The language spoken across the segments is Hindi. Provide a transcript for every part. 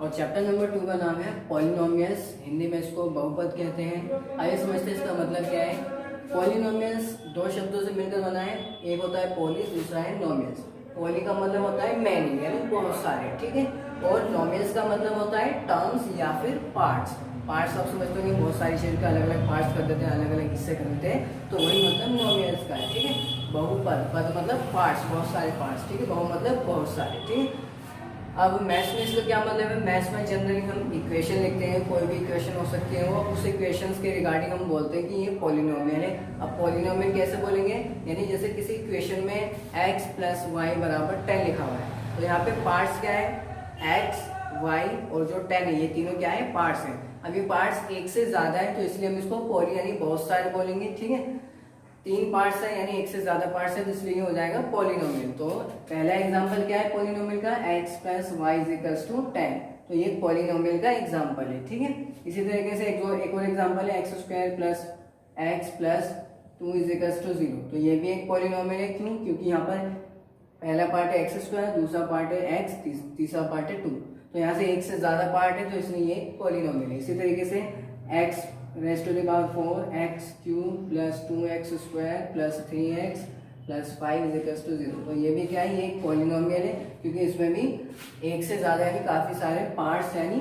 और चैप्टर नंबर 2 का नाम है पॉलिनोमियल्स, हिंदी में इसको बहुपद कहते हैं। आइए समझते हैं इसका मतलब क्या है। पॉलिनोमियल्स दो शब्दों से मिलकर बना है, एक होता है पॉली, दूसरा है नोमियल्स। पॉली का मतलब होता है मैनी यानी बहुत सारे, ठीक है, और नोमियल्स का मतलब होता है टर्म्स या फिर पार्ट्स। पार्ट्स आप समझते होंगे, बहुत सारी चीज़ के अलग अलग पार्ट्स कर देते हैं, अलग अलग हिस्से कर देते हैं, तो वही मतलब नोमियल्स का है, ठीक है। बहुपद, पद मतलब पार्ट्स, बहुत सारे पार्ट्स, ठीक है, बहु मतलब बहुत सारे, ठीक है। अब मैथ्स में इसका क्या मतलब है। मैथ्स में जनरली हम इक्वेशन लिखते हैं, कोई भी इक्वेशन हो सकती है वो, उस इक्वेशंस के रिगार्डिंग हम बोलते हैं कि ये पॉलिनोमियल है। अब पॉलिनोमियल कैसे बोलेंगे, यानी जैसे किसी इक्वेशन में x + y = 10 लिखा हुआ है, तो यहाँ पे पार्ट्स क्या है, x, y और जो 10 है, ये तीनों क्या है, पार्ट्स हैं। अब ये पार्ट्स एक से ज्यादा है, तो इसलिए हम इसको पॉली यानी बहुत सारे बोलेंगे, ठीक है। तीन पार्ट्स है यानी एक से ज्यादा पार्ट्स है, तो इसलिए हो जाएगा पॉलिनोमियल। तो पहला एग्जांपल क्या है पॉलिनोमियल का, x + y = 10, तो ये पॉलिनोमियल का एग्जांपल है, ठीक है। इसी तरीके से एक और एग्जांपल है x² + x + 2 = 0, तो ये भी एक पॉलिनोमियल है। क्यों, क्योंकि यहाँ पर पहला पार्ट है x², दूसरा पार्ट है x, तीसरा पार्ट है 2, तो यहाँ से एक से ज्यादा पार्ट है, तो इसलिए ये पॉलिनोमियल है। इसी तरीके से x⁴ x³ + 2x² + 3x + 5 = 0, तो ये भी क्या है, ये एक पॉलिनोमियल है, क्योंकि इसमें भी एक से ज्यादा यानी काफी सारे पार्ट्स यानी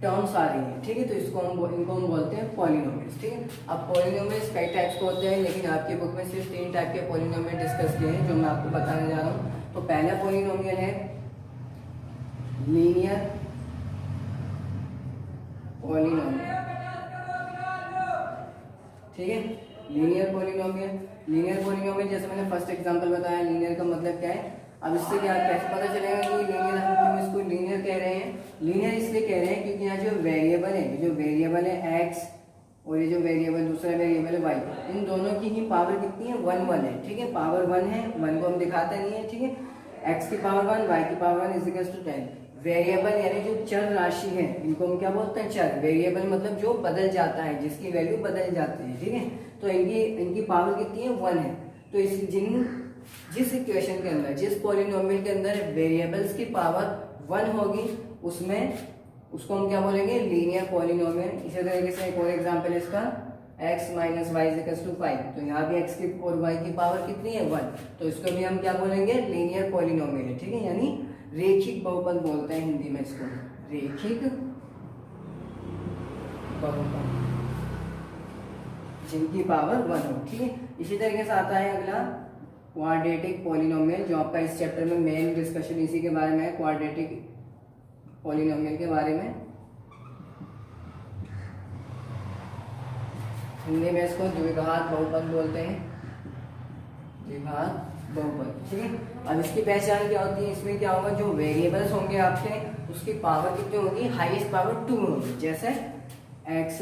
टर्म्स आ रही हैं, ठीक है, तो इनको हम बोलते हैं पॉलिनोमियल्स, ठीक है। अब पॉलिनोमियल्स कई टाइप्स के होते हैं, लेकिन आपकी बुक में सिर्फ 3 टाइप के पॉलिनोमियल डिस्कस किए हैं, जो मैं आपको बताने जा रहा हूँ। तो पहला पॉलिनोमियल है लीनियर पॉलिनोमियल, ठीक है। लीनियर पॉलिनोमियल जैसे मैंने फर्स्ट एग्जांपल बताया, लीनियर का मतलब क्या है। अब इससे क्या कैसे पता चलेगा कि लीनियर, हम क्यों इसको लीनियर कह रहे हैं। लीनियर इसलिए कह रहे हैं क्योंकि यहाँ जो वेरिएबल है x, और ये जो वेरिएबल दूसरा वेरिएबल है y, इन दोनों की ही पावर कितनी है, 1 1 है, ठीक है, पावर 1 है, 1 को हम दिखाते नहीं है, ठीक है। x की पावर 1, y की पावर 1 = 10। वेरिएबल यानी जो चर राशि है, इनको हम क्या बोलते हैं, चर। वेरिएबल मतलब जो बदल जाता है, जिसकी वैल्यू बदल जाती है, ठीक है, तो इनकी पावर कितनी है, 1 है। तो जिस इक्वेशन के अंदर, जिस पॉलिनोमियल के अंदर वेरिएबल्स की पावर 1 होगी, उसको हम क्या बोलेंगे, लीनियर पॉलिनोमियल। इसी तरीके से एक और एग्जांपल है इसका, x - y = 5, तो यहाँ भी x की और y की पावर कितनी है, 1, तो इसको भी हम क्या बोलेंगे, लीनियर पॉलिनोमियल है, ठीक है, यानी रेखिक बहुपद बोलते हैं हिंदी में इसको, रेखिक बहुपद जिनकी पावर 1 हो, ठीक है। इसी तरीके से आता है अगला क्वाड्रेटिक पॉलिनोमियल, जो आपका इस चैप्टर में मेन डिस्कशन इसी के बारे में है, क्वाड्रेटिक पॉलिनोमियल के बारे में। हिंदी में इसको द्विघात बहुपद बोलते हैं, द्विघात बहुपद, ठीक है। अब इसकी पहचान क्या होती है, इसमें क्या होगा, जो वेरिएबल्स होंगे आपके, उसकी पावर कितनी होगी, हाईएस्ट पावर 2 होगी। जैसे x²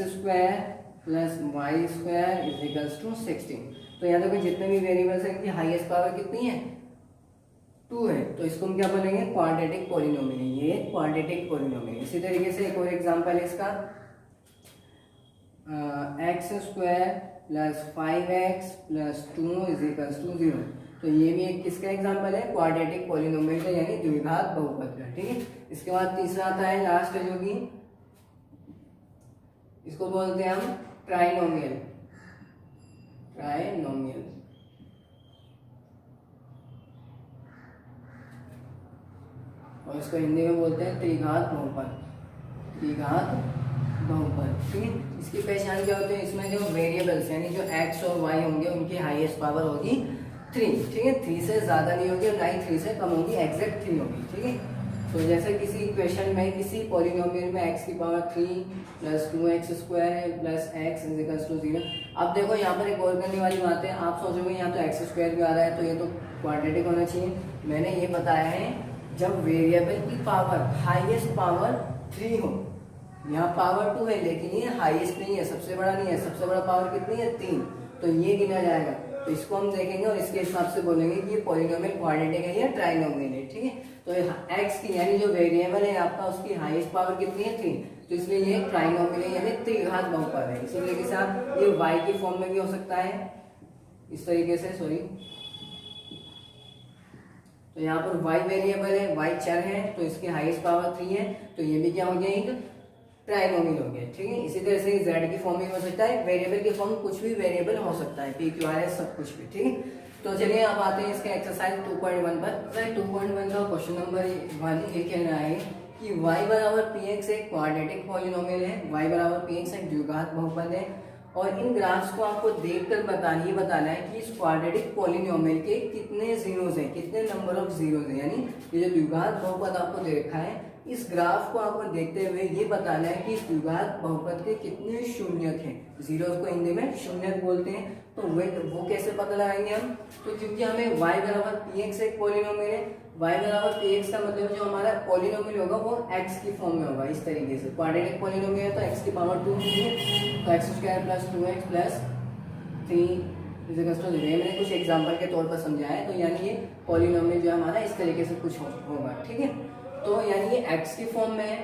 + y² = 16, तो यहाँ देखो जितने भी वेरिएबल्स हैं, इनकी हाईएस्ट पावर कितनी है, 2 है, तो इसको हम क्या बोलेंगे, क्वाड्रेटिक पॉलिनोमियल है, ये क्वाड्रेटिक पॉलिनोमियल। इसी तरीके से एक और एग्जांपल है इसका, x² + 5x + 2 = 0, तो ये भी एक किसका एग्जांपल है, क्वाड्रेटिक पॉलिनोमियल का, यानी द्विघात बहुपद का, ठीक है। इसके बाद तीसरा आता है लास्ट, जो कि इसको बोलते हैं हम ट्राइनोमियल, और इसको हिंदी में बोलते हैं त्रिघात बहुपद, ठीक है। इसकी पहचान क्या होती है, इसमें जो वेरिएबल्स यानी जो x और y होंगे, उनकी हाईएस्ट पावर होगी 3, ठीक है, 3 से ज्यादा नहीं होगी और ना ही 3 से कम होगी, एग्जैक्ट 3 होगी, ठीक है। तो जैसे किसी इक्वेशन में, किसी पॉलिनोमियल में x की पावर 3 + 2x² + x = 0। अब देखो यहाँ पर एक और करने वाली बात है, आप सोचोगे यहाँ तो x² भी आ रहा है, तो ये तो क्वाड्रेटिक होना चाहिए। मैंने ये बताया है, जब वेरिएबल की पावर हाईएस्ट पावर 3 हो, यहाँ पावर 2 है, लेकिन ये हाईएस्ट नहीं है, सबसे बड़ा नहीं है, सबसे बड़ा पावर कितनी है, 3, तो ये गिना जाएगा। तो इसको हम देखेंगे और इसके हिसाब से बोलेंगे कि ये पॉलिनोमियल क्वाड्रेटिक है या ट्राइनोमियल है, ठीक है। तो x की यानी जो वेरिएबल है आपका, उसकी हाईएस्ट पावर कितनी है, 3, तो इसलिए ये ट्राइनोमियल है, यानी त्रिघात बहुपद है। इसी तरीके से आप ये y की फॉर्म में भी हो सकता है, इस तरीके से, तो यहाँ पर y वेरिएबल है, y चर है, तो इसकी हाईएस्ट पावर 3 है, तो ये भी क्या हो गया, एक ट्राइनोमियल हो गया। ठीक है, इसी तरह से z की फॉर्म में हो सकता है, वेरिएबल की फॉर्म कुछ भी वेरिएबल हो सकता है, p q r s सब कुछ भी। ठीक है, तो चलिए अब आते हैं इसके एक्सरसाइज 2.1 पर। 2.1 का क्वेश्चन नंबर 1 ये कह रहा है कि y बराबर px एक क्वाड्रेटिक पॉलिनोमियल है, y बराबर px एक द्विघात बहुपद है, और इन ग्राफ्स को आपको देखकर बताना है कि इस क्वाड्रेटिक पॉलिनोमियल के कितने जीरोस हैं, कितने नंबर ऑफ जीरोस हैं। यानी ये जो द्विघात बहुपद आपको दे रखा है, इस ग्राफ को आपको देखते हुए ये बताना है कि इस द्विघात बहुपद के कितने शून्यक हैं। जीरोस को हिंदी में शून्यक बोलते हैं। तो वो कैसे पता लगाएंगे हम, तो क्योंकि हमें y बराबर px एक पॉलिनोमियल है, y बराबर px का मतलब जो हमारा पॉलिनोमियल होगा वो x की फॉर्म में होगा। इस तरीके से क्वाड्रेटिक पॉलिनोमियल है तो x की पावर 2 है, तो x² प्लस 2x प्लस 3 मैंने कुछ एग्जाम्पल के तौर पर समझाया है। तो यानी ये पॉलिनोमियल जो हमारा इस तरीके से कुछ होगा। ठीक है, तो यानी ये x की फॉर्म में है,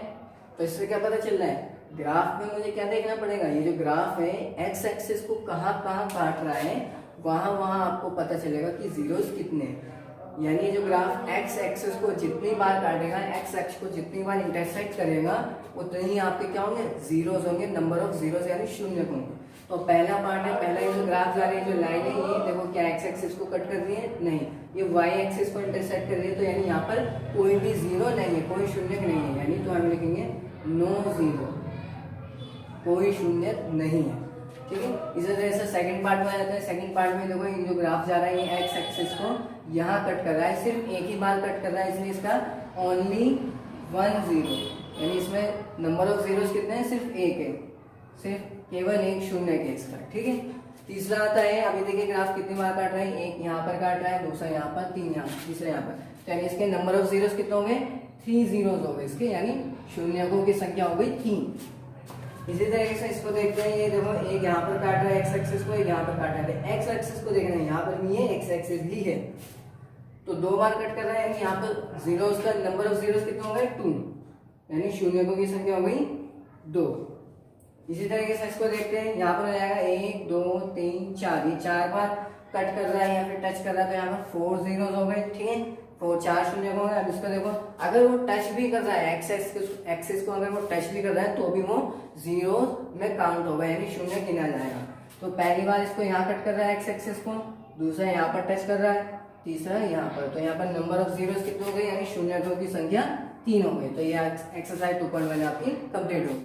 तो इससे क्या पता चल रहा है, ग्राफ में मुझे क्या देखना पड़ेगा, ये जो ग्राफ है x एक्सिस को कहाँ कहाँ काट रहा है, वहां वहां आपको पता चलेगा कि जीरोस कितने हैं। यानी जो ग्राफ x एक्सिस को जितनी बार काटेगा, x एक्सिस को जितनी बार इंटरसेक्ट करेगा, उतने ही आपके क्या होंगे, जीरोस होंगे, नंबर ऑफ जीरोस यानी शून्य होंगे। तो पहला पार्ट है, पहला ये जो ग्राफ जा रही है, जो लाइन है, ये देखो क्या x एक्सिस को कट कर रही है, नहीं, ये y एक्सिस को इंटरसेक्ट कर रही है। तो यानी यहाँ पर कोई भी जीरो नहीं है, कोई शून्य नहीं है, यानी तो हम लिखेंगे नो जीरो, कोई शून्य नहीं है। ठीक है, इसी तरह से सेकंड पार्ट में आ जाता है। सेकंड पार्ट में देखो ये जो ग्राफ जा रहा है, ये x एक्सिस को यहाँ कट कर रहा है, सिर्फ एक ही बार कट कर रहा है, इसलिए इसका ओनली 1 जीरो, यानी इसमें नंबर ऑफ जीरोस कितने हैं, सिर्फ एक है, सिर्फ केवल एक शून्य है इसका। ठीक है, तीसरा आता है, अभी देखिए ग्राफ कितनी बार काट रहा है, एक यहाँ पर काट रहा है, दूसरा यहाँ पर, 3 यहाँ, तीसरा यहाँ पर, तो यानी इसके नंबर ऑफ जीरोस कितने हो गए, 3 जीरोस हो गए इसके, यानी शून्यकों की संख्या हो गई 3। इसी तरीके से इसको देखते हैं, ये देखो एक यहाँ पर काट रहा है x एक्सिस को, एक यहाँ पर काट रहा है, x एक्सिस को देखना है, यहाँ पर भी ये x एक्सिस ही है, तो 2 बार कट कर रहा है, यानी यहाँ पर जीरोस का नंबर ऑफ जीरोस कितने हो गए, 2, यानी शून्यकों की संख्या हो गई 2। इसी तरीके से इसको देखते हैं, यहाँ पर आ जाएगा 1 2 3 4, ये 4 बार कट कर रहा है या फिर टच कर रहा है, तो यहाँ पर 4 जीरोस हो गए। ठीक है, 4 शून्य हो गए। अब इसको देखो, अगर वो टच भी कर रहा है एक्सिस को अगर वो टच भी कर रहा है, तो भी वो जीरो में काउंट होगा, यानी शून्य गिना जाएगा। तो पहली बार इसको यहाँ कट कर रहा है x एक्सिस को, दूसरा यहाँ पर टच कर रहा है, तीसरा यहाँ पर, तो यहाँ पर नंबर ऑफ जीरोस कितने हो गए, यानी शून्यकों की संख्या 3 हो गई। तो ये एक्सरसाइज 2.1 आपकी कंप्लीट हो।